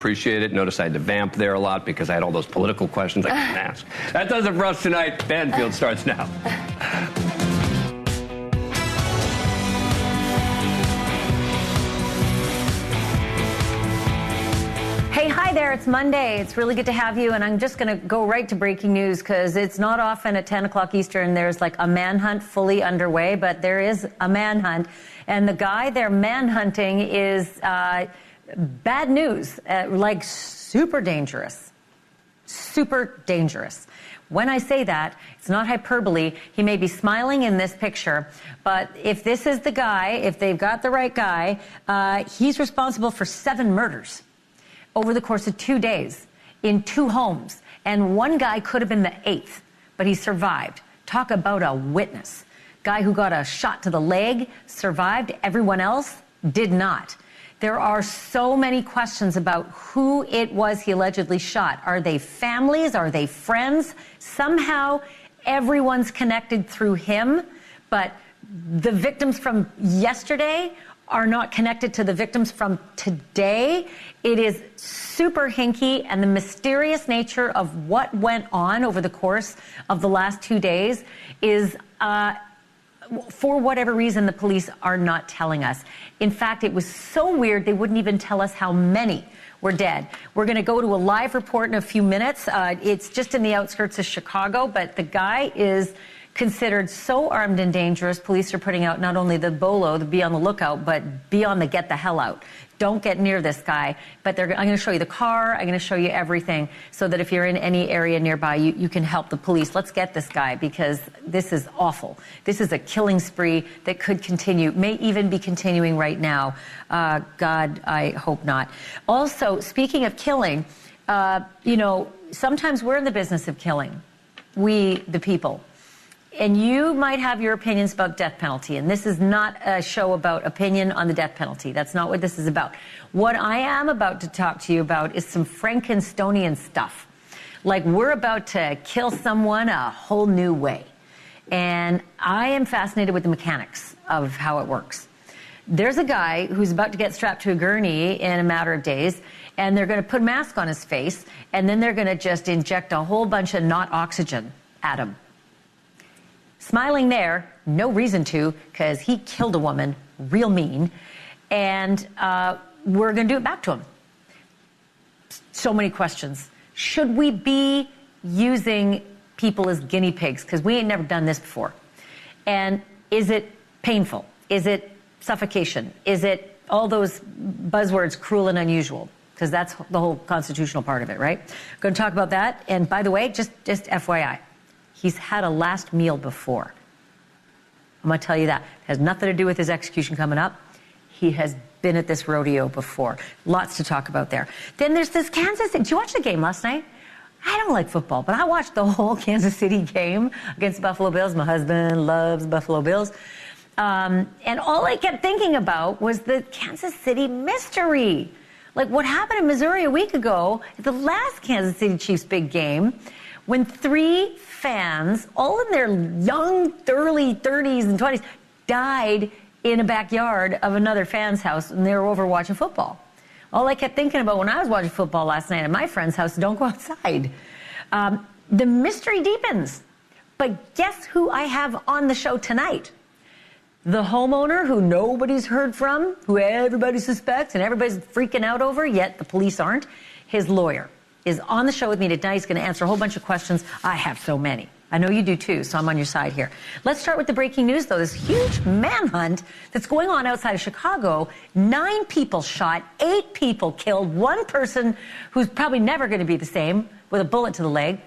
Appreciate it. Notice I had to vamp there a lot because I had all those political questions I couldn't ask. That does it for us tonight. Banfield starts now. Hey, hi there. It's Monday. It's really good to have you. And I'm just going to go right to breaking news because it's not often at 10 o'clock Eastern there's like a manhunt fully underway, but there is a manhunt. And the guy they're manhunting is bad news, like super dangerous. Super dangerous. When I say that, it's not hyperbole. He may be smiling in this picture, but if this is the guy, if they've got the right guy, he's responsible for 7 murders over the course of 2 days in 2 homes. And one guy could have been the 8th, but he survived. Talk about a witness. Guy who got a shot to the leg survived. Everyone else did not. There are so many questions about who it was he allegedly shot. Are they families? Are they friends? Somehow everyone's connected through him, but the victims from yesterday are not connected to the victims from today. It is super hinky, and the mysterious nature of what went on over the course of the last 2 days is, for whatever reason, the police are not telling us. In fact, it was so weird they wouldn't even tell us how many were dead. We're going to go to a live report in a few minutes. It's just in the outskirts of Chicago, but the guy is considered so armed and dangerous. Police are putting out not only the BOLO, the be on the lookout, but be on the get the hell out. Don't get near this guy. But I'm going to show you the car. I'm going to show you everything so that if you're in any area nearby, you can help the police. Let's get this guy because this is awful. This is a killing spree that could continue, may even be continuing right now. God, I hope not. Also, speaking of killing, sometimes we're in the business of killing. We, the people. And you might have your opinions about death penalty, and this is not a show about opinion on the death penalty. That's not what this is about. What I am about to talk to you about is some Frankensteinian stuff. Like we're about to kill someone a whole new way. And I am fascinated with the mechanics of how it works. There's a guy who's about to get strapped to a gurney in a matter of days, and they're going to put a mask on his face, and then they're going to just inject a whole bunch of not oxygen at him. Smiling there, no reason to, because he killed a woman, real mean, and we're going to do it back to him. So many questions. Should we be using people as guinea pigs? Because we ain't never done this before. And is it painful? Is it suffocation? Is it all those buzzwords, cruel and unusual? Because that's the whole constitutional part of it, right? Going to talk about that. And by the way, just FYI. He's had a last meal before. I'm going to tell you that. It has nothing to do with his execution coming up. He has been at this rodeo before. Lots to talk about there. Then there's this Kansas City. Did you watch the game last night? I don't like football, but I watched the whole Kansas City game against Buffalo Bills. My husband loves Buffalo Bills. And all I kept thinking about was the Kansas City mystery. Like what happened in Missouri a week ago at the last Kansas City Chiefs big game when 3 fans, all in their young, early 30s and 20s, died in a backyard of another fan's house and they were over watching football. All I kept thinking about when I was watching football last night at my friend's house, don't go outside. The mystery deepens. But guess who I have on the show tonight? The homeowner who nobody's heard from, who everybody suspects and everybody's freaking out over, yet the police aren't, his lawyer is on the show with me tonight. He's going to answer a whole bunch of questions. I have so many. I know you do too, so I'm on your side here. Let's start with the breaking news, though. This huge manhunt that's going on outside of Chicago. 9 people shot, 8 people killed, 1 person who's probably never going to be the same with a bullet to the leg.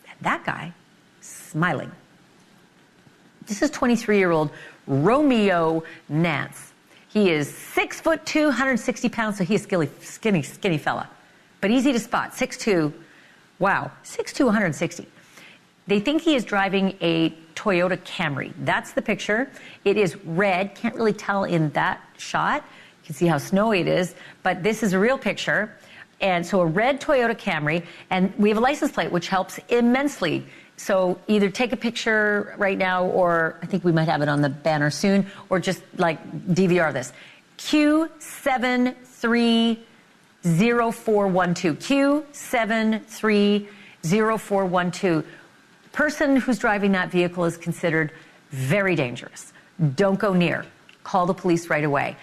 And that guy smiling. This is 23-year-old Romeo Nance. He is 6'2", 160 pounds, so he's a skinny fella. But easy to spot, 6'2", wow, 6'2", 160. They think he is driving a Toyota Camry. That's the picture. It is red, can't really tell in that shot. You can see how snowy it is, but this is a real picture. And so a red Toyota Camry, and we have a license plate, which helps immensely. So either take a picture right now, or I think we might have it on the banner soon, or just like DVR this. Q73 Q730412. Q730412. Person who's driving that vehicle is considered very dangerous. Don't go near. Call the police right away.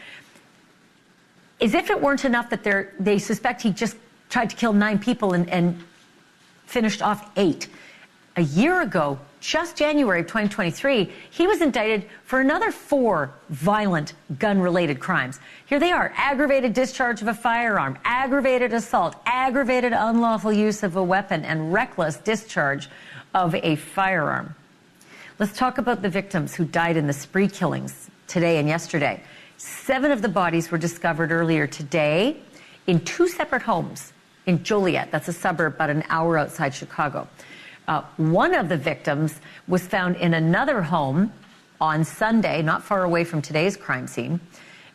As if it weren't enough that they suspect he just tried to kill 9 people and finished off 8. A year ago, just January of 2023, he was indicted for another 4 violent gun-related crimes. Here they are: aggravated discharge of a firearm, aggravated assault, aggravated unlawful use of a weapon, and reckless discharge of a firearm. Let's talk about the victims who died in the spree killings today and yesterday. 7 of the bodies were discovered earlier today in 2 separate homes in Joliet. That's a suburb about an hour outside Chicago. One of the victims was found in another home on Sunday, not far away from today's crime scene.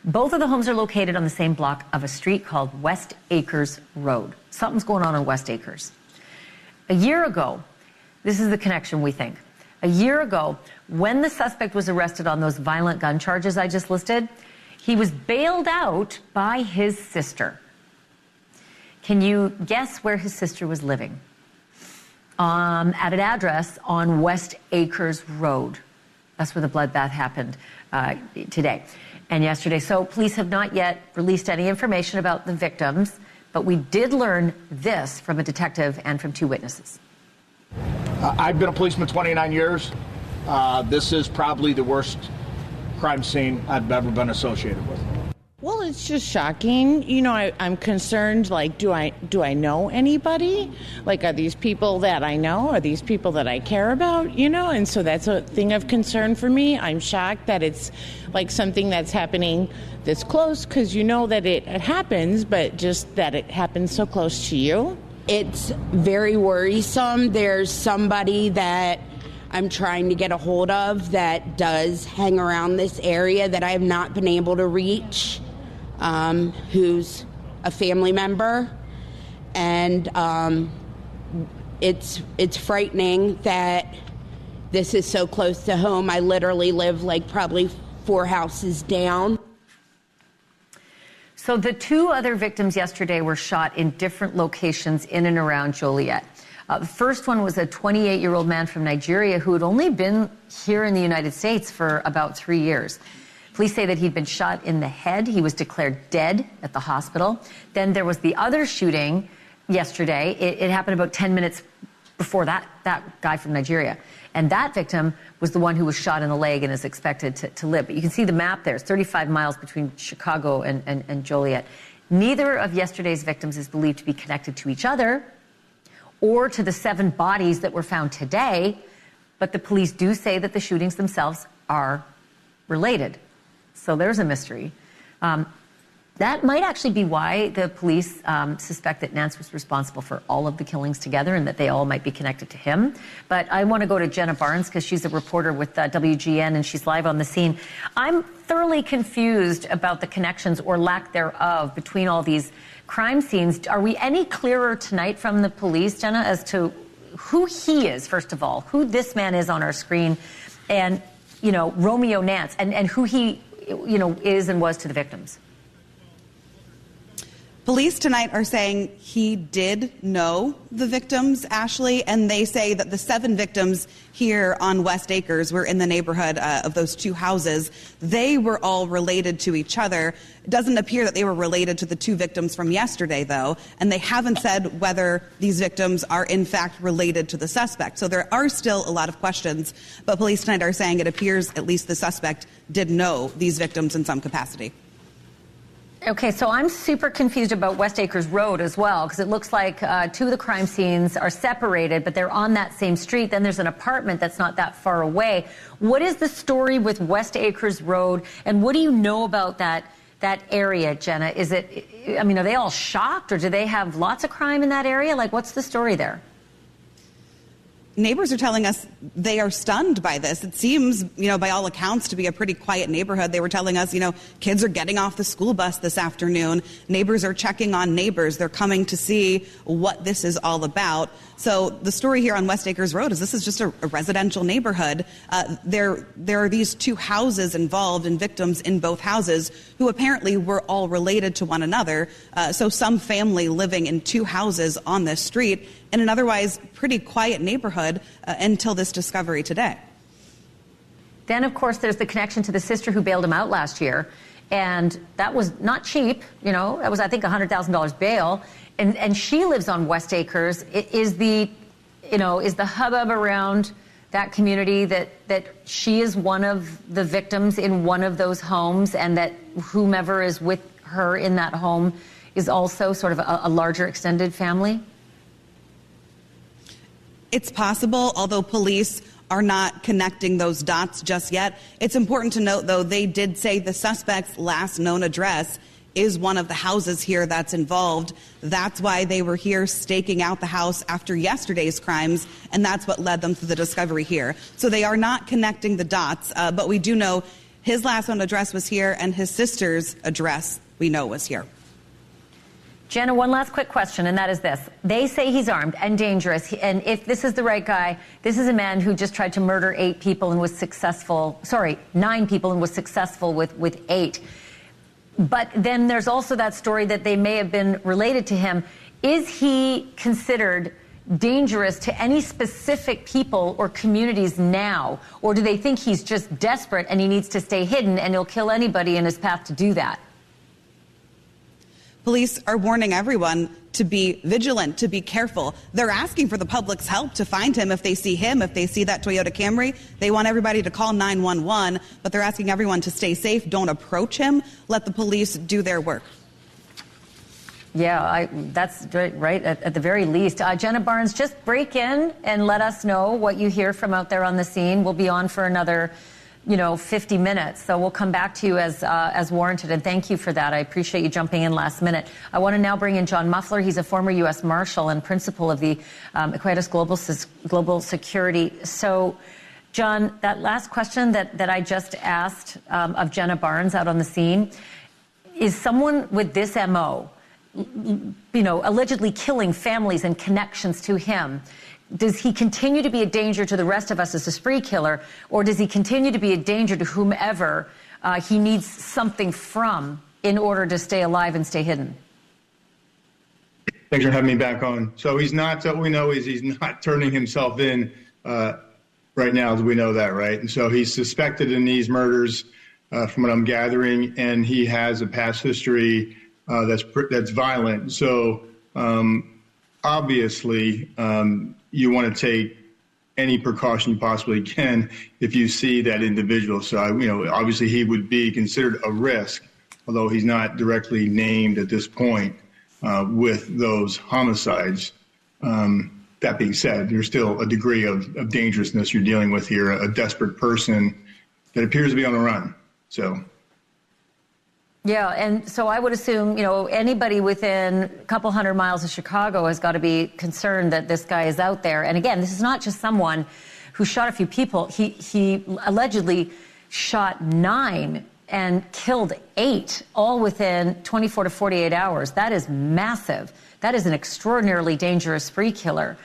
Both of the homes are located on the same block of a street called West Acres Road. Something's going on West Acres. A year ago, this is the connection we think. A year ago, when the suspect was arrested on those violent gun charges I just listed, he was bailed out by his sister. Can you guess where his sister was living? At an address on West Acres Road. That's where the bloodbath happened today and yesterday. So police have not yet released any information about the victims, but we did learn this from a detective and from 2 witnesses. I've been a policeman 29 years. This is probably the worst crime scene I've ever been associated with. Well, it's just shocking. You know, I'm concerned, like, do I know anybody? Like, are these people that I know? Are these people that I care about? You know, and so that's a thing of concern for me. I'm shocked that it's like something that's happening this close, because you know that it happens, but just that it happens so close to you. It's very worrisome. There's somebody that I'm trying to get a hold of that does hang around this area that I have not been able to reach, who's a family member. And it's frightening that this is so close to home. I literally live like probably 4 houses down. So the 2 other victims yesterday were shot in different locations in and around Joliet. The first one was a 28-year-old man from Nigeria who had only been here in the United States for about 3 years. Police say that he'd been shot in the head. He was declared dead at the hospital. Then there was the other shooting yesterday. It happened about 10 minutes before that guy from Nigeria. And that victim was the one who was shot in the leg and is expected to live. But you can see the map there. It's 35 miles between Chicago and Joliet. Neither of yesterday's victims is believed to be connected to each other or to the 7 bodies that were found today, but the police do say that the shootings themselves are related. So there's a mystery. That might actually be why the police suspect that Nance was responsible for all of the killings together and that they all might be connected to him. But I want to go to Jenna Barnes because she's a reporter with WGN and she's live on the scene. I'm thoroughly confused about the connections or lack thereof between all these crime scenes. Are we any clearer tonight from the police, Jenna, as to who he is, first of all, who this man is on our screen, and, you know, Romeo Nance, and who he, you know, is and was to the victims? Police tonight are saying he did know the victims, Ashleigh, and they say that the 7 victims here on West Acres were in the neighborhood of those 2 houses. They were all related to each other. It doesn't appear that they were related to the 2 victims from yesterday, though, and they haven't said whether these victims are in fact related to the suspect. So there are still a lot of questions, but police tonight are saying it appears at least the suspect did know these victims in some capacity. Okay, so I'm super confused about West Acres Road as well, because it looks like 2 of the crime scenes are separated, but they're on that same street. Then there's an apartment that's not that far away. What is the story with West Acres Road, and what do you know about that area, Jenna? Is it, I mean, are they all shocked, or do they have lots of crime in that area? Like, what's the story there? neighbors are telling us they are stunned by this. It seems, by all accounts, to be a pretty quiet neighborhood. They were telling us, kids are getting off the school bus this afternoon. Neighbors are checking on neighbors. They're coming to see what this is all about. So the story here on West Acres Road is this is just a residential neighborhood. There are these two houses involved and victims in both houses who apparently were all related to one another. So some family living in two houses on this street in an otherwise pretty quiet neighborhood until this discovery today. Then, of course, there's the connection to the sister who bailed him out last year. And that was not cheap. That was, I think, $100,000 bail. And she lives on West Acres. It is the hubbub around that community that she is one of the victims in one of those homes, and that whomever is with her in that home is also sort of a larger extended family? It's possible, although police are not connecting those dots just yet. It's important to note, though, they did say the suspect's last known address is one of the houses here that's involved. That's why they were here staking out the house after yesterday's crimes, and that's what led them to the discovery here. So they are not connecting the dots, but we do know his last known address was here, and his sister's address we know was here. Jenna, one last quick question, and that is this. They say he's armed and dangerous, and if this is the right guy, this is a man who just tried to murder 9 people and was successful with 8. But then there's also that story that they may have been related to him. Is he considered dangerous to any specific people or communities now? Or do they think he's just desperate and he needs to stay hidden and he'll kill anybody in his path to do that? Police are warning everyone to be vigilant, to be careful. They're asking for the public's help to find him if they see him, if they see that Toyota Camry. They want everybody to call 911, but they're asking everyone to stay safe, don't approach him, let the police do their work. Yeah, that's right, at the very least. Jenna Barnes, just break in and let us know what you hear from out there on the scene. We'll be on for another 50 minutes. So we'll come back to you as warranted. And thank you for that. I appreciate you jumping in last minute. I want to now bring in John Muffler. He's a former U.S. Marshal and principal of the Equatus Global Security. So, John, that last question that I just asked of Jenna Barnes out on the scene, is someone with this MO, allegedly killing families and connections to him, does he continue to be a danger to the rest of us as a spree killer, or does he continue to be a danger to whomever he needs something from in order to stay alive and stay hidden? Thanks for having me back on. So he's not, what we know is he's not turning himself in right now, as we know that, right? And so he's suspected in these murders, from what I'm gathering, and he has a past history that's violent. So obviously, you want to take any precaution you possibly can if you see that individual. So, obviously he would be considered a risk, although he's not directly named at this point with those homicides. That being said, there's still a degree of dangerousness you're dealing with here, a desperate person that appears to be on the run. So. Yeah, and so I would assume, anybody within a couple hundred miles of Chicago has got to be concerned that this guy is out there. And again, this is not just someone who shot a few people. He allegedly shot 9 and killed 8, all within 24 to 48 hours. That is massive. That is an extraordinarily dangerous spree killer.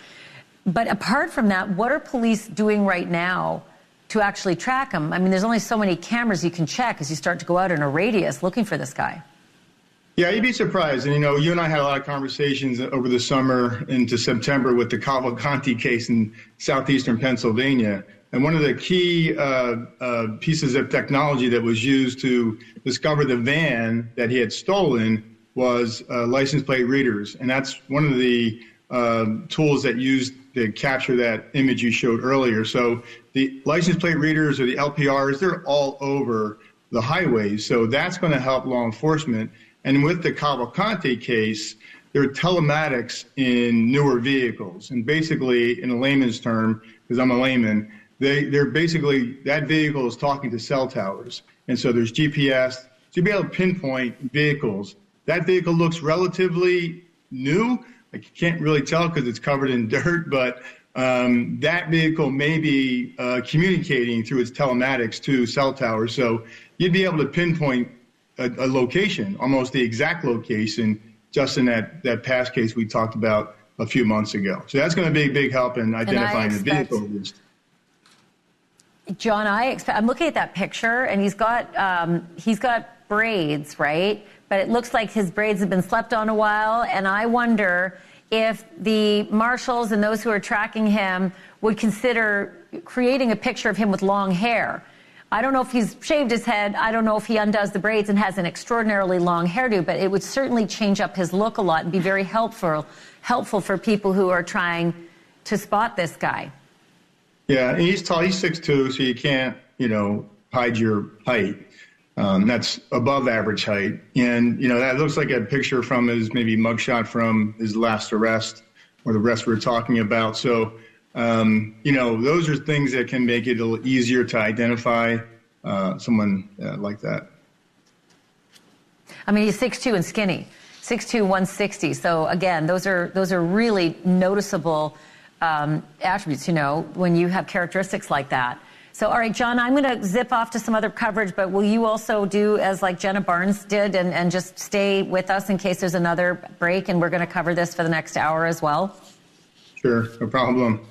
But apart from that, what are police doing right now to actually track him? I mean, there's only so many cameras you can check as you start to go out in a radius looking for this guy. Yeah, you'd be surprised. And, you and I had a lot of conversations over the summer into September with the Cavalcanti case in southeastern Pennsylvania. And one of the key pieces of technology that was used to discover the van that he had stolen was license plate readers. And that's one of the tools that used to capture that image you showed earlier. So the license plate readers or the LPRs, they're all over the highways. So that's going to help law enforcement. And with the Cavalcanti case, there are telematics in newer vehicles. And basically, in a layman's term, because I'm a layman, they're basically, that vehicle is talking to cell towers. And so there's GPS. So you'll be able to pinpoint vehicles. That vehicle looks relatively new. I can't really tell because it's covered in dirt, but that vehicle may be communicating through its telematics to cell towers. So you'd be able to pinpoint a location, almost the exact location, just in that past case we talked about a few months ago. So that's going to be a big help in identifying the vehicle. John, I'm looking at that picture, and he's got braids, right? But it looks like his braids have been slept on a while, and I wonder if the marshals and those who are tracking him would consider creating a picture of him with long hair. I don't know if he's shaved his head. I don't know if he undoes the braids and has an extraordinarily long hairdo, but it would certainly change up his look a lot and be very helpful for people who are trying to spot this guy. Yeah, and he's tall. He's 6'2", so you can't, hide your height. That's above average height. And, that looks like a picture from his maybe mugshot from his last arrest or the arrest we were talking about. So, those are things that can make it a little easier to identify someone like that. I mean, he's 6'2" and skinny, 6'2", 160. So, again, those are really noticeable attributes, when you have characteristics like that. So, all right, John, I'm going to zip off to some other coverage, but will you also do as like Jenna Barnes did and just stay with us in case there's another break, and we're going to cover this for the next hour as well? Sure, no problem.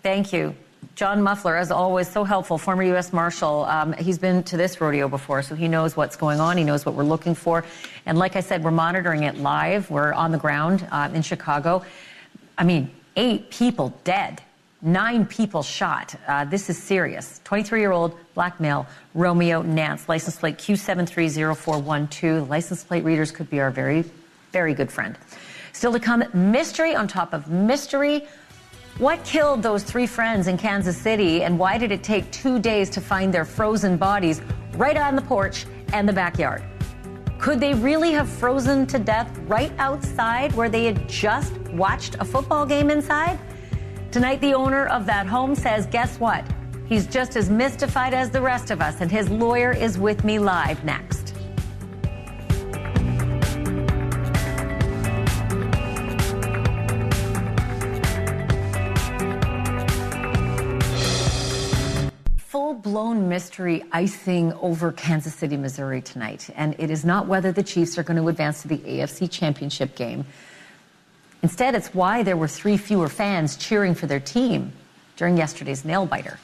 Thank you. John Muffler, as always, so helpful, former U.S. Marshal. He's been to this rodeo before, so he knows what's going on. He knows what we're looking for. And like I said, we're monitoring it live. We're on the ground in Chicago. 8 people dead, 9 people shot. This is serious. 23-year-old black male, Romeo Nance, license plate Q730412. The license plate readers could be our very, very good friend. Still to come, mystery on top of mystery. What killed those 3 friends in Kansas City, and why did it take 2 days to find their frozen bodies right on the porch and the backyard? Could they really have frozen to death right outside where they had just watched a football game inside? Tonight, the owner of that home says, guess what? He's just as mystified as the rest of us, and his lawyer is with me live next. Full-blown mystery icing over Kansas City, Missouri tonight. And it is not whether the Chiefs are going to advance to the AFC Championship game. Instead, it's why there were 3 fewer fans cheering for their team during yesterday's nail-biter.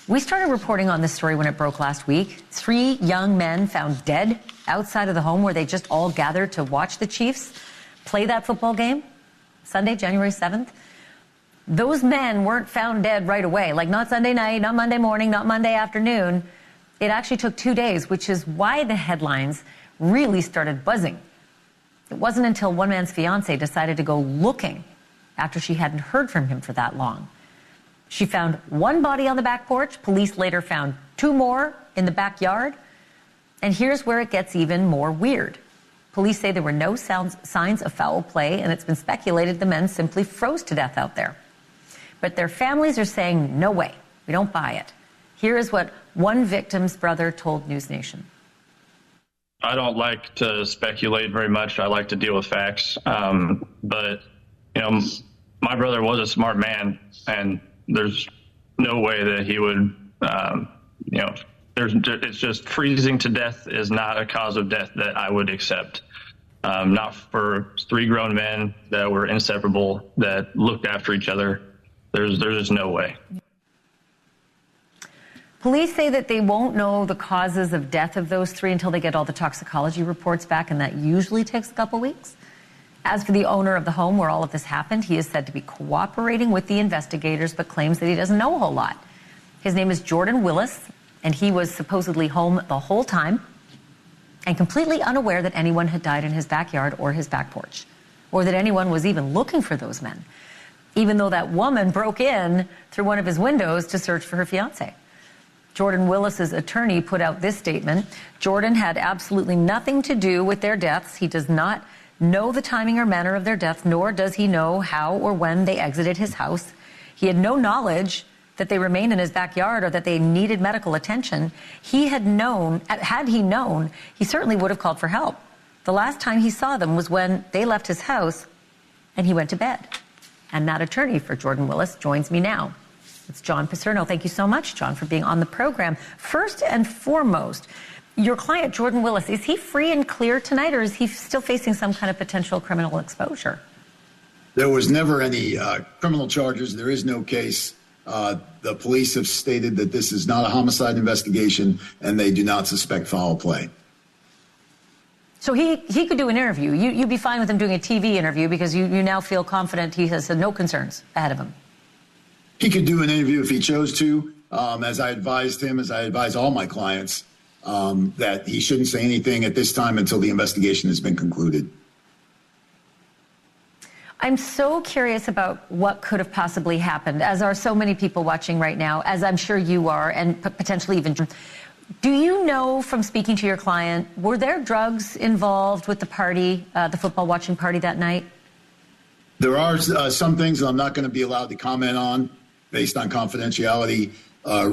We started reporting on this story when it broke last week. 3 young men found dead outside of the home where they just all gathered to watch the Chiefs play that football game, Sunday, January 7th. Those men weren't found dead right away, like not Sunday night, not Monday morning, not Monday afternoon. It actually took 2 days, which is why the headlines really started buzzing. It wasn't until one man's fiance decided to go looking after she hadn't heard from him for that long. She found 1 body on the back porch. Police later found 2 more in the backyard. And here's where it gets even more weird. Police say there were no signs of foul play, and it's been speculated the men simply froze to death out there. But their families are saying, no way, we don't buy it. Here is what one victim's brother told NewsNation. I don't like to speculate very much. I like to deal with facts. But, my brother was a smart man, and there's no way that he would, it's just freezing to death is not a cause of death that I would accept. Not for 3 grown men that were inseparable, that looked after each other. There's just no way. Police say that they won't know the causes of death of those 3 until they get all the toxicology reports back, and that usually takes a couple weeks. As for the owner of the home where all of this happened, he is said to be cooperating with the investigators, but claims that he doesn't know a whole lot. His name is Jordan Willis, and he was supposedly home the whole time and completely unaware that anyone had died in his backyard or his back porch, or that anyone was even looking for those men, even though that woman broke in through one of his windows to search for her fiancé. Jordan Willis's attorney put out this statement. Jordan had absolutely nothing to do with their deaths. He does not know the timing or manner of their death, nor does he know how or when they exited his house. He had no knowledge that they remained in his backyard or that they needed medical attention. Had he known, he certainly would have called for help. The last time he saw them was when they left his house and he went to bed. And that attorney for Jordan Willis joins me now. It's John Paserno. Thank you so much, John, for being on the program. First and foremost, your client, Jordan Willis, is he free and clear tonight, or is he still facing some kind of potential criminal exposure? There was never any criminal charges. There is no case. The police have stated that this is not a homicide investigation, and they do not suspect foul play. So he could do an interview. You'd be fine with him doing a TV interview because you now feel confident he has no concerns ahead of him. He could do an interview if he chose to. As I advised him, as I advise all my clients, that he shouldn't say anything at this time until the investigation has been concluded. I'm so curious about what could have possibly happened, as are so many people watching right now, as I'm sure you are, and potentially even. Do you know from speaking to your client, were there drugs involved with the party, the football watching party that night? There are some things that I'm not going to be allowed to comment on based on confidentiality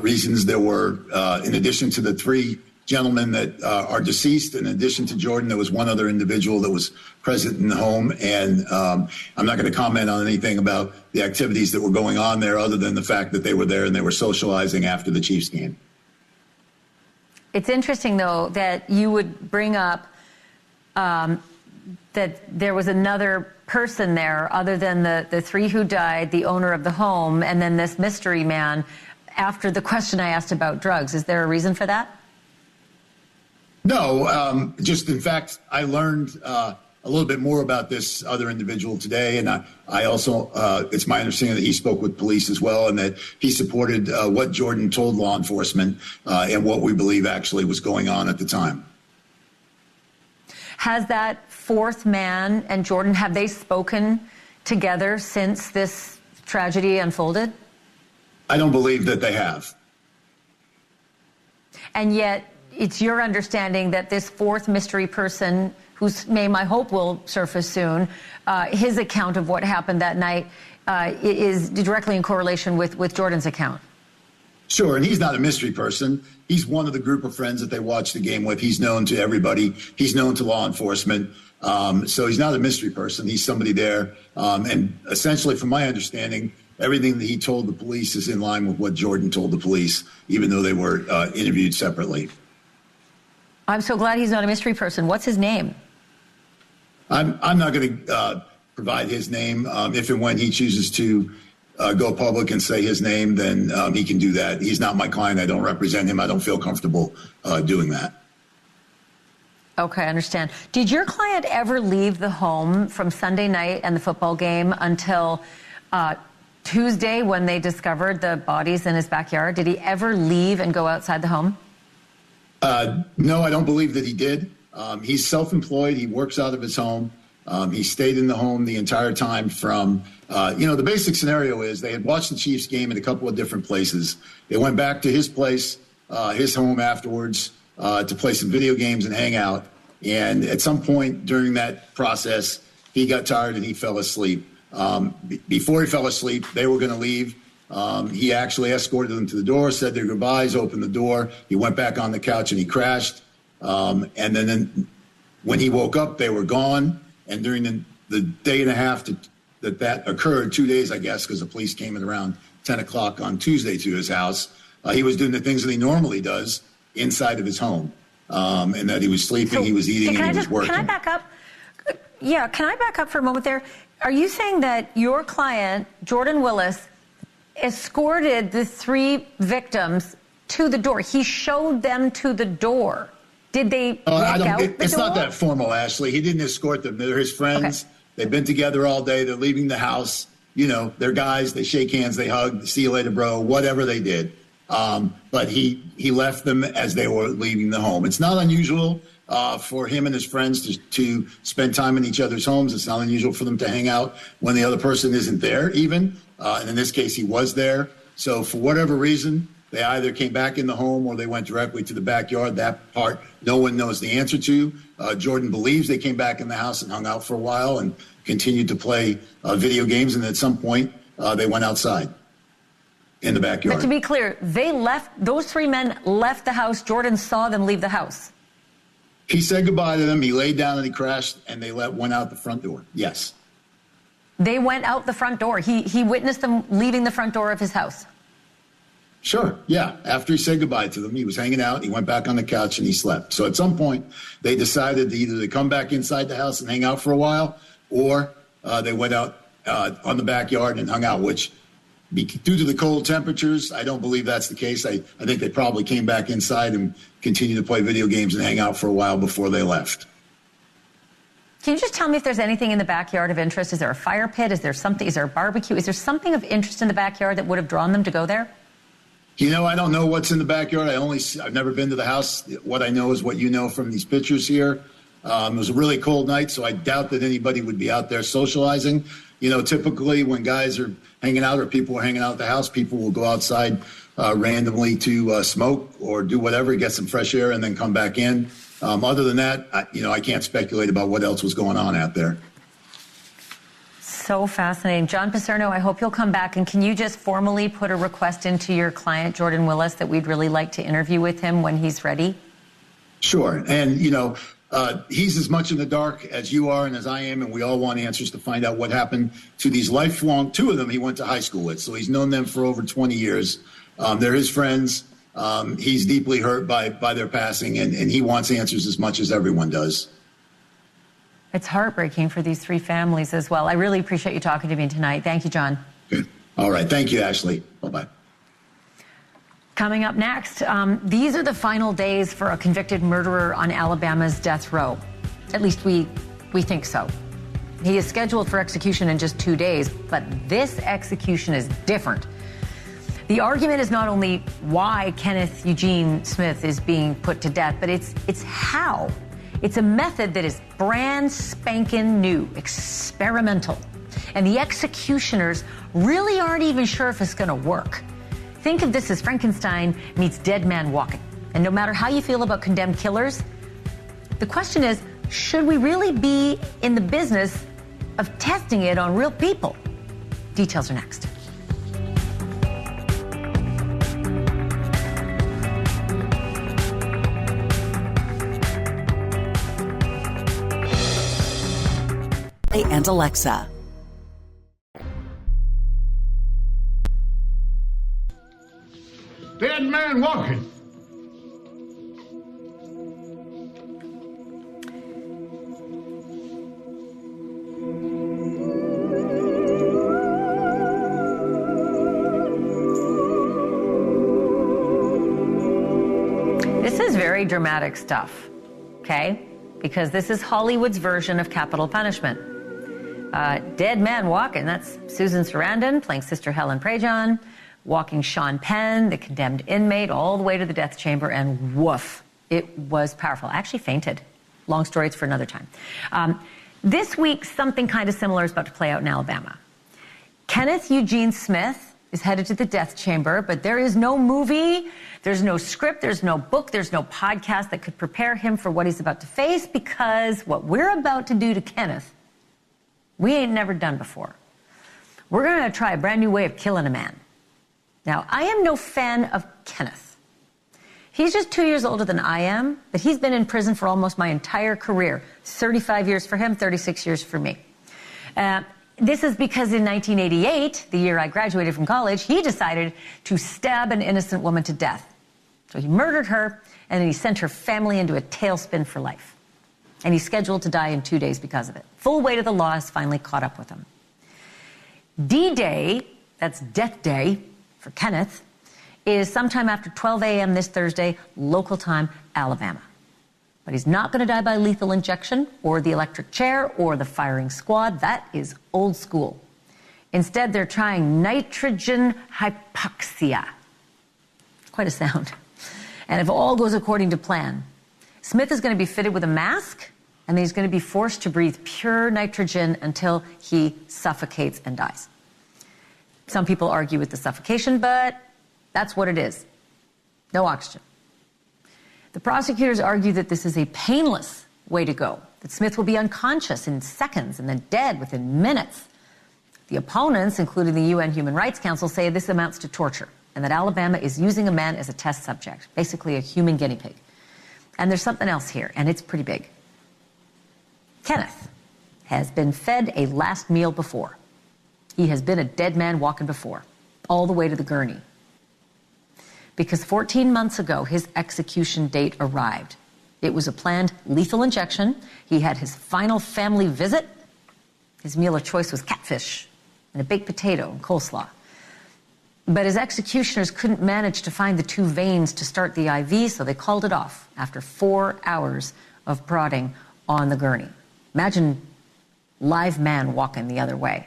reasons. There were, in addition to the three gentlemen that are deceased, in addition to Jordan, there was one other individual that was present in the home. And I'm not going to comment on anything about the activities that were going on there other than the fact that they were there and they were socializing after the Chiefs game. It's interesting, though, that you would bring up that there was another person there other than the three who died, the owner of the home, and then this mystery man after the question I asked about drugs. Is there a reason for that? No, just in fact, I learned a little bit more about this other individual today. And I also, it's my understanding that he spoke with police as well and that he supported what Jordan told law enforcement and what we believe actually was going on at the time. Has that fourth man and Jordan, have they spoken together since this tragedy unfolded? I don't believe that they have. And yet it's your understanding that this fourth mystery person, whose name I hope will surface soon, his account of what happened that night is directly in correlation with Jordan's account. Sure, and he's not a mystery person. He's one of the group of friends that they watched the game with. He's known to everybody. He's known to law enforcement. So he's not a mystery person. He's somebody there. And essentially, from my understanding, everything that he told the police is in line with what Jordan told the police, even though they were interviewed separately. I'm so glad he's not a mystery person. What's his name? I'm not going to provide his name. If and when he chooses to go public and say his name, then he can do that. He's not my client. I don't represent him. I don't feel comfortable doing that. Okay, I understand. Did your client ever leave the home from Sunday night and the football game until Tuesday when they discovered the bodies in his backyard? Did he ever leave and go outside the home? No, I don't believe that he did. He's self-employed. He works out of his home. He stayed in the home the entire time from, the basic scenario is they had watched the Chiefs game in a couple of different places. They went back to his place, his home afterwards, to play some video games and hang out. And at some point during that process, he got tired and he fell asleep. Before he fell asleep, they were going to leave. He actually escorted them to the door, said their goodbyes, opened the door. He went back on the couch and he crashed. And then when he woke up, they were gone. And during the day and a half that occurred, 2 days, I guess, because the police came at around 10 o'clock on Tuesday to his house, he was doing the things that he normally does inside of his home. And that he was sleeping, he was eating, and he was working. Can I back up? Yeah, can I back up for a moment there? Are you saying that your client, Jordan Willis, escorted the three victims to the door? He showed them to the door. Did they walk out the door? It's not that formal, Ashleigh. He didn't escort them. They're his friends. Okay. They've been together all day. They're leaving the house. You know, they're guys. They shake hands. They hug. See you later, bro. Whatever they did. But he left them as they were leaving the home. It's not unusual for him and his friends to spend time in each other's homes. It's not unusual for them to hang out when the other person isn't there even. And in this case, he was there. So for whatever reason, they either came back in the home or they went directly to the backyard. That part, no one knows the answer to. Jordan believes they came back in the house and hung out for a while and continued to play video games. And at some point, they went outside in the backyard. But to be clear, those three men left the house. Jordan saw them leave the house. He said goodbye to them. He laid down and he crashed, and they went out the front door. Yes. They went out the front door. He witnessed them leaving the front door of his house. Sure, yeah. After he said goodbye to them, he was hanging out, he went back on the couch, and he slept. So at some point, they decided to either come back inside the house and hang out for a while, or they went out on the backyard and hung out, which, due to the cold temperatures, I don't believe that's the case. I think they probably came back inside and continued to play video games and hang out for a while before they left. Can you just tell me if there's anything in the backyard of interest? Is there a fire pit? Is there something? Is there a barbecue? Is there something of interest in the backyard that would have drawn them to go there? You know, I don't know what's in the backyard. I've never been to the house. What I know is what you know from these pictures here. It was a really cold night, so I doubt that anybody would be out there socializing. You know, typically when guys are hanging out or people are hanging out at the house, people will go outside randomly to smoke or do whatever, get some fresh air, and then come back in. Other than that, I can't speculate about what else was going on out there. So fascinating. John Paserno, I hope you'll come back. And can you just formally put a request into your client, Jordan Willis, that we'd really like to interview with him when he's ready? Sure. And, he's as much in the dark as you are and as I am, and we all want answers to find out what happened to these lifelong, two of them he went to high school with, so he's known them for over 20 years. They're his friends. He's deeply hurt by their passing, and he wants answers as much as everyone does. It's heartbreaking for these three families as well. I really appreciate you talking to me tonight. Thank you, John. Good. All right. Thank you, Ashleigh. Bye-bye. Coming up next, these are the final days for a convicted murderer on Alabama's death row. At least we think so. He is scheduled for execution in just 2 days, but this execution is different. The argument is not only why Kenneth Eugene Smith is being put to death, but it's how. It's a method that is brand spanking new, experimental. And the executioners really aren't even sure if it's going to work. Think of this as Frankenstein meets Dead Man Walking. And no matter how you feel about condemned killers, the question is, should we really be in the business of testing it on real people? Details are next. And Alexa. Dead man walking. This is very dramatic stuff, okay? Because this is Hollywood's version of capital punishment. Dead Man Walking, that's Susan Sarandon playing Sister Helen Prejean, walking Sean Penn, the condemned inmate, all the way to the death chamber, and woof, it was powerful. I actually fainted. Long story, it's for another time. This week, something kind of similar is about to play out in Alabama. Kenneth Eugene Smith is headed to the death chamber, but there is no movie, there's no script, there's no book, there's no podcast that could prepare him for what he's about to face, because what we're about to do to Kenneth, we ain't never done before. We're going to try a brand new way of killing a man. Now, I am no fan of Kenneth. He's just 2 years older than I am, but he's been in prison for almost my entire career. 35 years for him, 36 years for me. This is because in 1988, the year I graduated from college, he decided to stab an innocent woman to death. So he murdered her, and then he sent her family into a tailspin for life. And he's scheduled to die in 2 days because of it. Full weight of the law has finally caught up with him. D-Day, that's Death Day for Kenneth, is sometime after 12 a.m. this Thursday, local time, Alabama. But he's not going to die by lethal injection or the electric chair or the firing squad. That is old school. Instead, they're trying nitrogen hypoxia. Quite a sound. And if all goes according to plan, Smith is going to be fitted with a mask, and then he's going to be forced to breathe pure nitrogen until he suffocates and dies. Some people argue with the suffocation, but that's what it is. No oxygen. The prosecutors argue that this is a painless way to go, that Smith will be unconscious in seconds and then dead within minutes. The opponents, including the UN Human Rights Council, say this amounts to torture and that Alabama is using a man as a test subject, basically a human guinea pig. And there's something else here, and it's pretty big. Kenneth has been fed a last meal before. He has been a dead man walking before, all the way to the gurney. Because 14 months ago, his execution date arrived. It was a planned lethal injection. He had his final family visit. His meal of choice was catfish and a baked potato and coleslaw. But his executioners couldn't manage to find the 2 veins to start the IV, so they called it off after 4 hours of prodding on the gurney. Imagine live man walking the other way.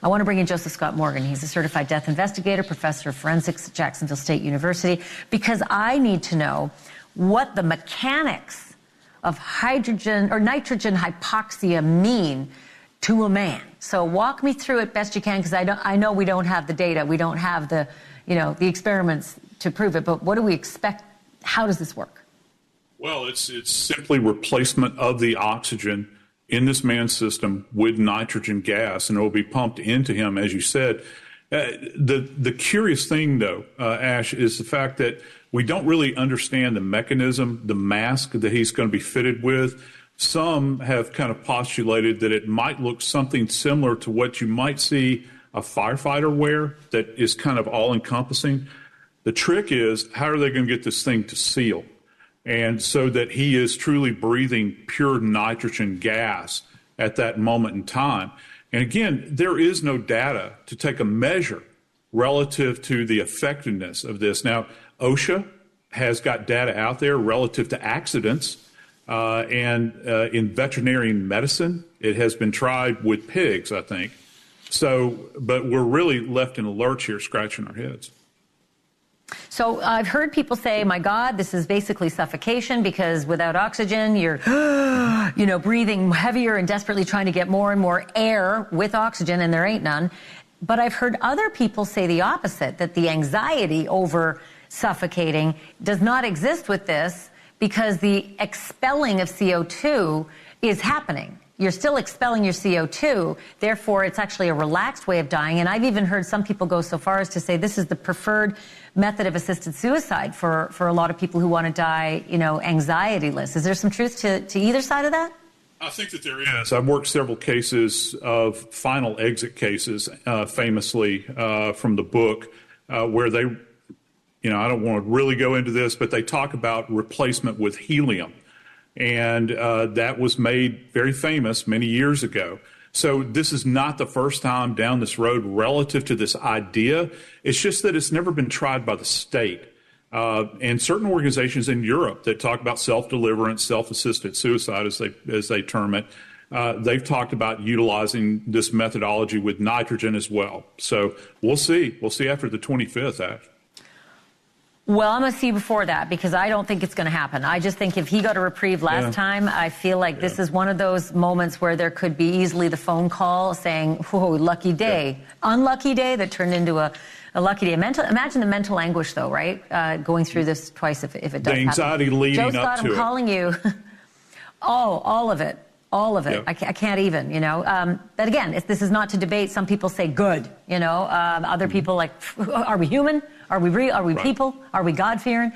I want to bring in Joseph Scott Morgan. He's a certified death investigator, professor of forensics at Jacksonville State University, because I need to know what the mechanics of hydrogen or nitrogen hypoxia mean to a man. So walk me through it best you can, because I know we don't have the data, we don't have the experiments to prove it. But what do we expect? How does this work? Well, it's simply replacement of the oxygen in this man's system with nitrogen gas, and it will be pumped into him, as you said. The curious thing, though, Ash, is the fact that we don't really understand the mechanism, the mask that he's going to be fitted with. Some have kind of postulated that it might look something similar to what you might see a firefighter wear, that is kind of all-encompassing. The trick is, how are they going to get this thing to seal? And so that he is truly breathing pure nitrogen gas at that moment in time. And again, there is no data to take a measure relative to the effectiveness of this. Now, OSHA has got data out there relative to accidents. And in veterinary medicine, it has been tried with pigs, I think. So, but we're really left in a lurch here, scratching our heads. So I've heard people say, my God, this is basically suffocation, because without oxygen, you're, breathing heavier and desperately trying to get more and more air with oxygen, and there ain't none. But I've heard other people say the opposite, that the anxiety over suffocating does not exist with this, because the expelling of CO2 is happening. You're still expelling your CO2, therefore it's actually a relaxed way of dying. And I've even heard some people go so far as to say this is the preferred method of assisted suicide for a lot of people who want to die, anxiety-less. Is there some truth to either side of that? I think that there is. I've worked several cases of final exit cases, famously from the book, where they, I don't want to really go into this, but they talk about replacement with helium. And that was made very famous many years ago. So this is not the first time down this road relative to this idea. It's just that it's never been tried by the state. And certain organizations in Europe that talk about self-deliverance, self-assisted suicide, as they term it, they've talked about utilizing this methodology with nitrogen as well. So we'll see. We'll see after the 25th, Ash. Well, I'm going to see before that, because I don't think it's going to happen. I just think if he got a reprieve last time, I feel like this is one of those moments where there could be easily the phone call saying, whoa, lucky day. Unlucky day that turned into a lucky day. Imagine the mental anguish, though, right? Going through this twice if it does happen. The anxiety leading up to it. Joe Scott, I'm calling you. All of it. All of it. Yep. I can't even, But again, this is not to debate. Some people say good, Other people like, are we human? Are we real? Are we people? Are we God-fearing?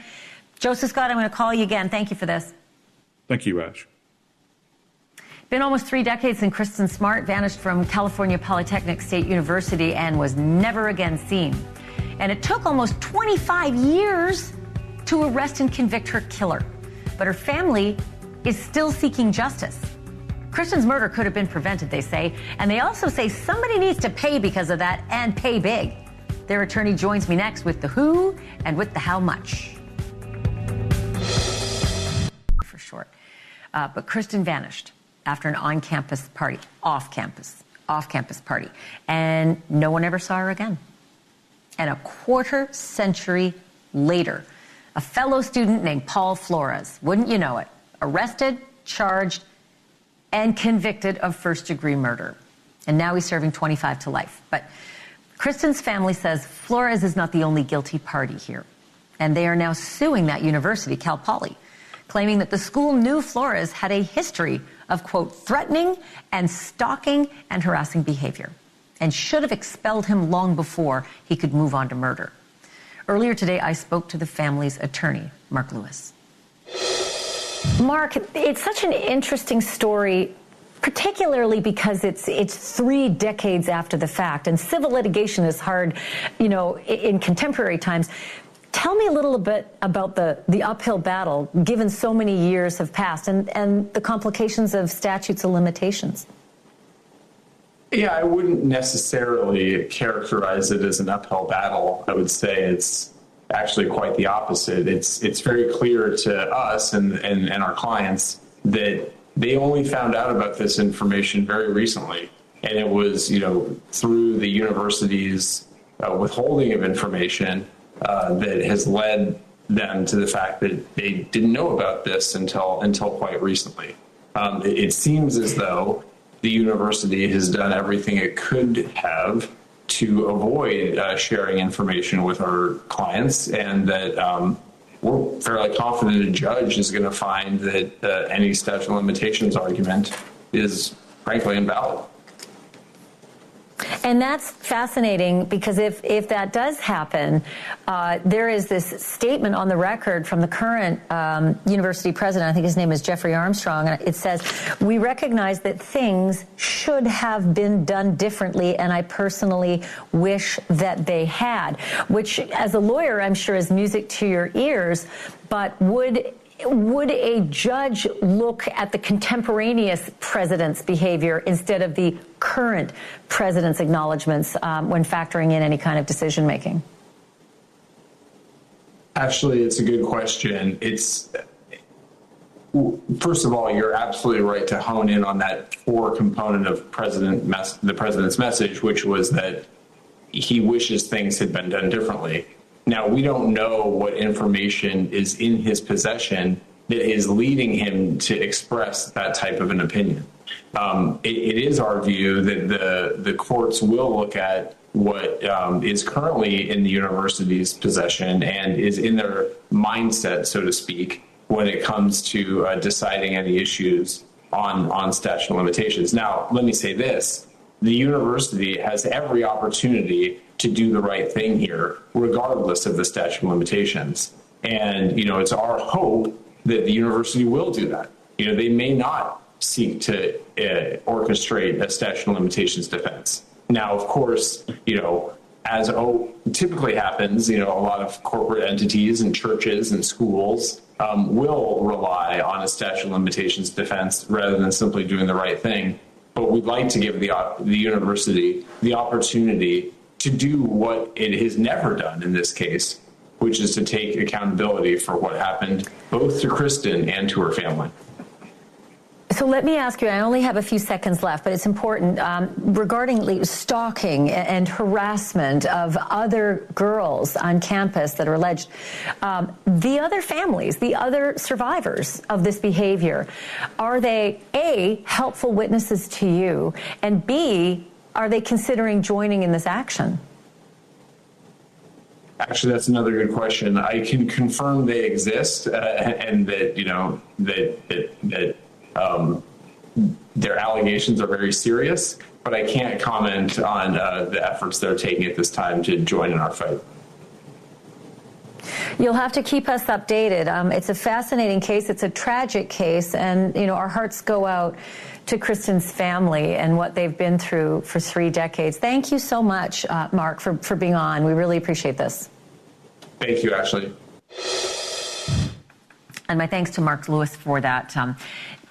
Joseph Scott, I'm going to call you again. Thank you for this. Thank you, Ash. Been almost 3 decades since Kristen Smart vanished from California Polytechnic State University and was never again seen. And it took almost 25 years to arrest and convict her killer. But her family is still seeking justice. Kristen's murder could have been prevented, they say. And they also say somebody needs to pay because of that, and pay big. Their attorney joins me next with the who and with the how much. For short. But Kristen vanished after an on-campus party, off-campus party. And no one ever saw her again. And a quarter century later, a fellow student named Paul Flores, wouldn't you know it, arrested, charged, and convicted of first-degree murder. And now he's serving 25 to life. But Kristen's family says Flores is not the only guilty party here. And they are now suing that university, Cal Poly, claiming that the school knew Flores had a history of, quote, threatening and stalking and harassing behavior, and should have expelled him long before he could move on to murder. Earlier today, I spoke to the family's attorney, Mark Lewis. Mark, it's such an interesting story particularly because it's 3 decades after the fact, and civil litigation is hard, in contemporary times. Tell me a little bit about the uphill battle, given so many years have passed, and the complications of statutes of limitations. Yeah, I wouldn't necessarily characterize it as an uphill battle. I would say it's actually quite the opposite. It's very clear to us and our clients that they only found out about this information very recently. And it was, through the university's withholding of information that has led them to the fact that they didn't know about this until quite recently. It seems as though the university has done everything it could have to avoid sharing information with our clients, and that we're fairly confident a judge is going to find that any statute of limitations argument is frankly invalid. And that's fascinating, because if that does happen, there is this statement on the record from the current university president. I think his name is Jeffrey Armstrong. And it says, "We recognize that things should have been done differently, and I personally wish that they had," which, as a lawyer, I'm sure is music to your ears. But would a judge look at the contemporaneous president's behavior instead of the current president's acknowledgments when factoring in any kind of decision making? Actually, it's a good question. First of all, you're absolutely right to hone in on that core component of the president's message, which was that he wishes things had been done differently. Now, we don't know what information is in his possession that is leading him to express that type of an opinion. It is our view that the courts will look at what is currently in the university's possession and is in their mindset, so to speak, when it comes to deciding any issues on statute of limitations. Now, let me say this. The university has every opportunity to do the right thing here, regardless of the statute of limitations. And, it's our hope that the university will do that. They may not seek to orchestrate a statute of limitations defense. Now, of course, as typically happens, a lot of corporate entities and churches and schools will rely on a statute of limitations defense rather than simply doing the right thing. But we'd like to give the university the opportunity to do what it has never done in this case, which is to take accountability for what happened both to Kristen and to her family. So let me ask you, I only have a few seconds left, but it's important, regarding stalking and harassment of other girls on campus that are alleged, the other families, the other survivors of this behavior, are they, A, helpful witnesses to you, and B, are they considering joining in this action? Actually, that's another good question. I can confirm they exist, and that their allegations are very serious, but I can't comment on the efforts they're taking at this time to join in our fight. You'll have to keep us updated. It's a fascinating case. It's a tragic case, and our hearts go out to Kristen's family and what they've been through for 3 decades. Thank you so much, Mark, for being on. We really appreciate this. Thank you, Ashleigh. And my thanks to Mark Lewis for that.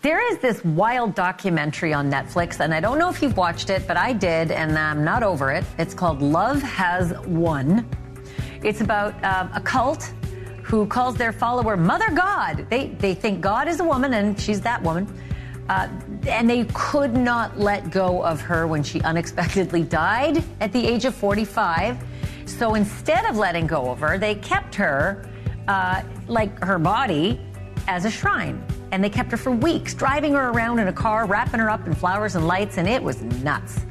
There is this wild documentary on Netflix, and I don't know if you've watched it, but I did, and I'm not over it. It's called Love Has Won. It's about a cult who calls their follower Mother God. They think God is a woman, and she's that woman. And they could not let go of her when she unexpectedly died at the age of 45. So instead of letting go of her, they kept her, like her body, as a shrine. And they kept her for weeks, driving her around in a car, wrapping her up in flowers and lights, and it was nuts.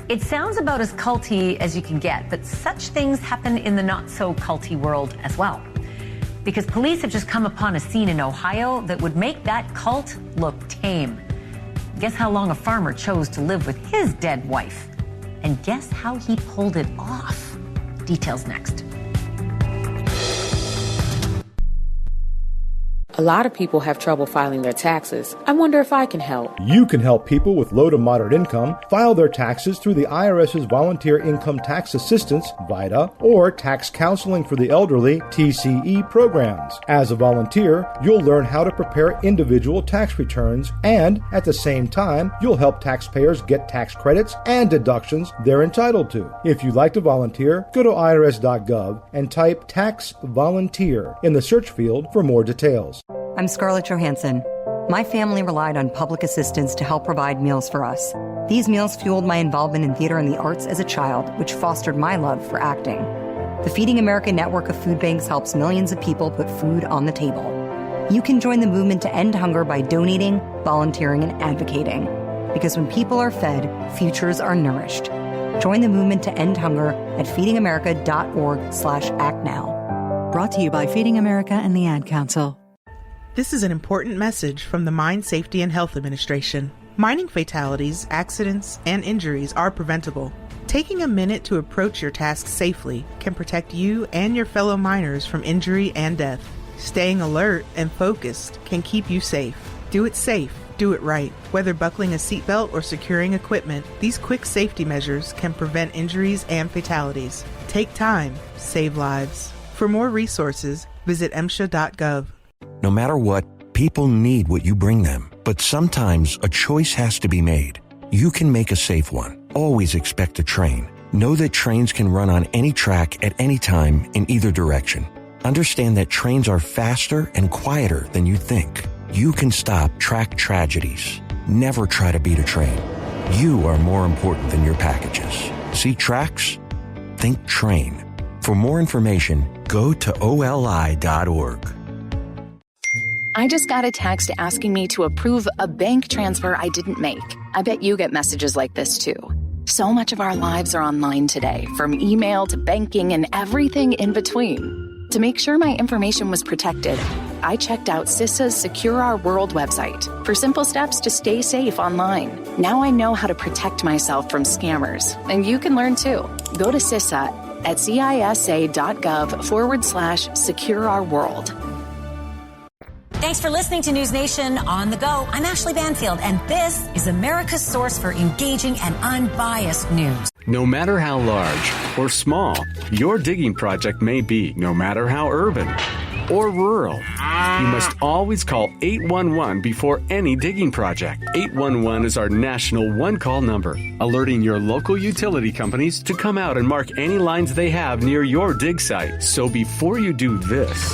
It sounds about as culty as you can get, but such things happen in the not-so-culty world as well. Because police have just come upon a scene in Ohio that would make that cult look tame. Guess how long a farmer chose to live with his dead wife? And guess how he pulled it off? Details next. A lot of people have trouble filing their taxes. I wonder if I can help. You can help people with low to moderate income file their taxes through the IRS's Volunteer Income Tax Assistance, VITA, or Tax Counseling for the Elderly, TCE programs. As a volunteer, you'll learn how to prepare individual tax returns, and at the same time, you'll help taxpayers get tax credits and deductions they're entitled to. If you'd like to volunteer, go to irs.gov and type Tax Volunteer in the search field for more details. I'm Scarlett Johansson. My family relied on public assistance to help provide meals for us. These meals fueled my involvement in theater and the arts as a child, which fostered my love for acting. The Feeding America network of food banks helps millions of people put food on the table. You can join the movement to end hunger by donating, volunteering, and advocating. Because when people are fed, futures are nourished. Join the movement to end hunger at feedingamerica.org/actnow. Brought to you by Feeding America and the Ad Council. This is an important message from the Mine Safety and Health Administration. Mining fatalities, accidents, and injuries are preventable. Taking a minute to approach your task safely can protect you and your fellow miners from injury and death. Staying alert and focused can keep you safe. Do it safe. Do it right. Whether buckling a seatbelt or securing equipment, these quick safety measures can prevent injuries and fatalities. Take time. Save lives. For more resources, visit MSHA.gov. No matter what, people need what you bring them. But sometimes a choice has to be made. You can make a safe one. Always expect a train. Know that trains can run on any track at any time in either direction. Understand that trains are faster and quieter than you think. You can stop track tragedies. Never try to beat a train. You are more important than your packages. See tracks? Think train. For more information, go to oli.org. I just got a text asking me to approve a bank transfer I didn't make. I bet you get messages like this too. So much of our lives are online today, from email to banking and everything in between. To make sure my information was protected, I checked out CISA's Secure Our World website for simple steps to stay safe online. Now I know how to protect myself from scammers, and you can learn too. Go to CISA at cisa.gov/Secure Our World. Thanks for listening to NewsNation on the go. I'm Ashleigh Banfield, and this is America's source for engaging and unbiased news. No matter how large or small your digging project may be, no matter how urban or rural, you must always call 811 before any digging project. 811 is our national one-call number, alerting your local utility companies to come out and mark any lines they have near your dig site. So before you do this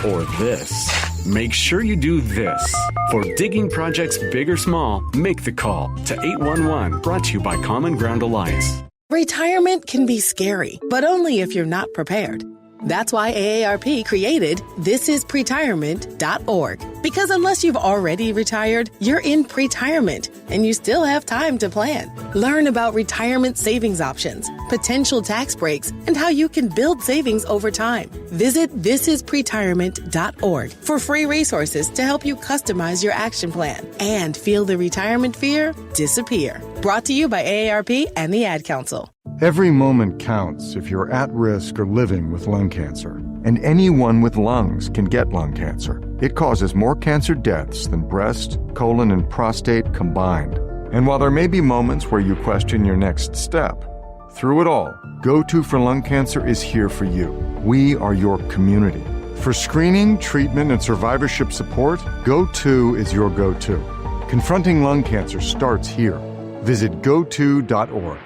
or this, make sure you do this. For digging projects big or small, make the call to 811, brought to you by Common Ground Alliance. Retirement can be scary, but only if you're not prepared. That's why AARP created thisispretirement.org. Because unless you've already retired, you're in pretirement, and you still have time to plan. Learn about retirement savings options, potential tax breaks, and how you can build savings over time. Visit thisispretirement.org for free resources to help you customize your action plan and feel the retirement fear disappear. Brought to you by AARP and the Ad Council. Every moment counts if you're at risk or living with lung cancer. And anyone with lungs can get lung cancer. It causes more cancer deaths than breast, colon, and prostate combined. And while there may be moments where you question your next step, through it all, Go-To for Lung Cancer is here for you. We are your community. For screening, treatment, and survivorship support, Go-To is your go-to. Confronting lung cancer starts here. Visit goto.org.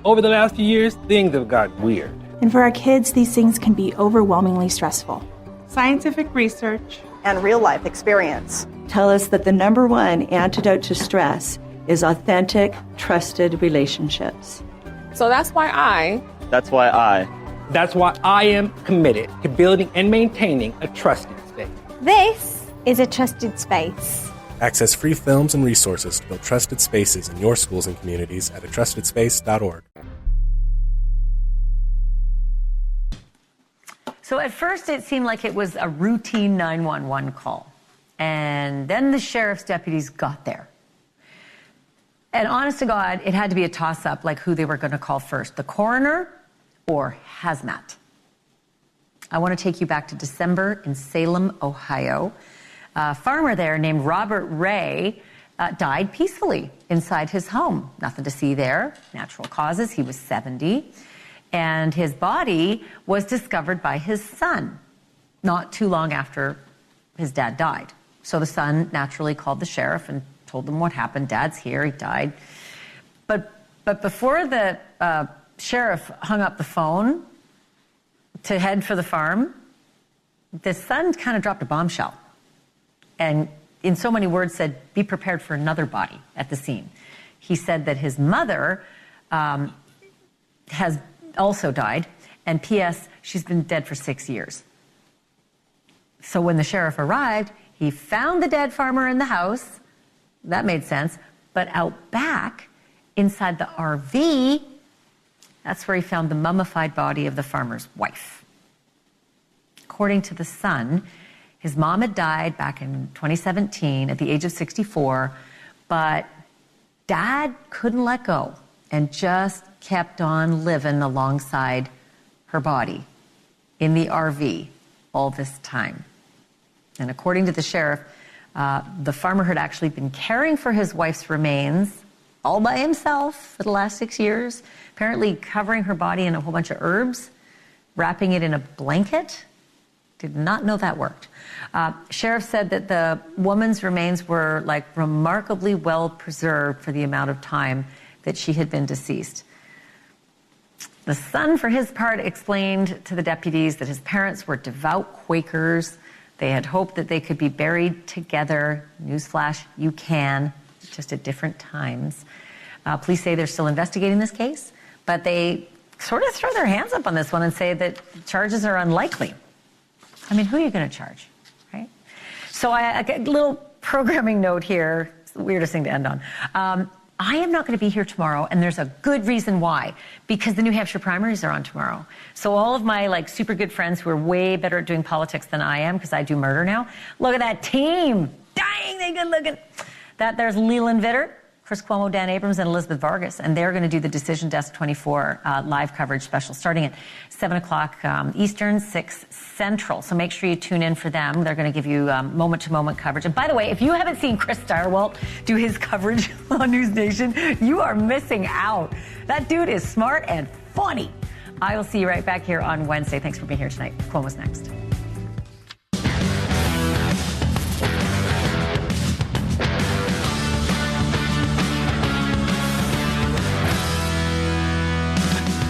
Over the last few years, things have gotten weird. And for our kids, these things can be overwhelmingly stressful. Scientific research and real-life experience tell us that the number one antidote to stress is authentic, trusted relationships. So that's why I am committed to building and maintaining a trusted space. This is a trusted space. Access free films and resources to build trusted spaces in your schools and communities at atrustedSpace.org. So at first it seemed like it was a routine 911 call. And then the sheriff's deputies got there. And honest to God, it had to be a toss-up, like who they were going to call first, the coroner or hazmat. I want to take you back to December in Salem, Ohio. A farmer there named Robert Ray died peacefully inside his home. Nothing to see there. Natural causes. He was 70. And his body was discovered by his son not too long after his dad died. So the son naturally called the sheriff and told them what happened. Dad's here. He died. But before the sheriff hung up the phone to head for the farm, the son kind of dropped a bombshell. And in so many words said, be prepared for another body at the scene. He said that his mother has also died, and P.S., she's been dead for 6 years. So when the sheriff arrived, he found the dead farmer in the house. That made sense. But out back, inside the RV, that's where he found the mummified body of the farmer's wife. According to the son, his mom had died back in 2017 at the age of 64, but Dad couldn't let go and just kept on living alongside her body in the RV all this time. And according to the sheriff, the farmer had actually been caring for his wife's remains all by himself for the last 6 years, apparently covering her body in a whole bunch of herbs, wrapping it in a blanket. Did not know that worked. Sheriff said that the woman's remains were like remarkably well preserved for the amount of time that she had been deceased. The son, for his part, explained to the deputies that his parents were devout Quakers. They had hoped that they could be buried together. Newsflash, you can, just at different times. Police say they're still investigating this case, but they sort of throw their hands up on this one and say that charges are unlikely. I mean, who are you going to charge, right? So a little programming note here. It's the weirdest thing to end on. I am not going to be here tomorrow, and there's a good reason why. Because the New Hampshire primaries are on tomorrow. So all of my super good friends who are way better at doing politics than I am, because I do murder now, look at that team. Dang, they good looking. There's Leland Vittert, Chris Cuomo, Dan Abrams, and Elizabeth Vargas, and they're going to do the Decision Desk 24 live coverage special starting at 7 o'clock Eastern, 6 Central. So make sure you tune in for them. They're going to give you moment-to-moment coverage. And by the way, if you haven't seen Chris Stirewalt do his coverage on NewsNation, you are missing out. That dude is smart and funny. I will see you right back here on Wednesday. Thanks for being here tonight. Cuomo's next.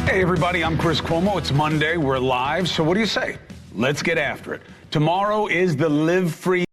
Hey, everybody, I'm Chris Cuomo. It's Monday. We're live. So what do you say? Let's get after it. Tomorrow is the Live Free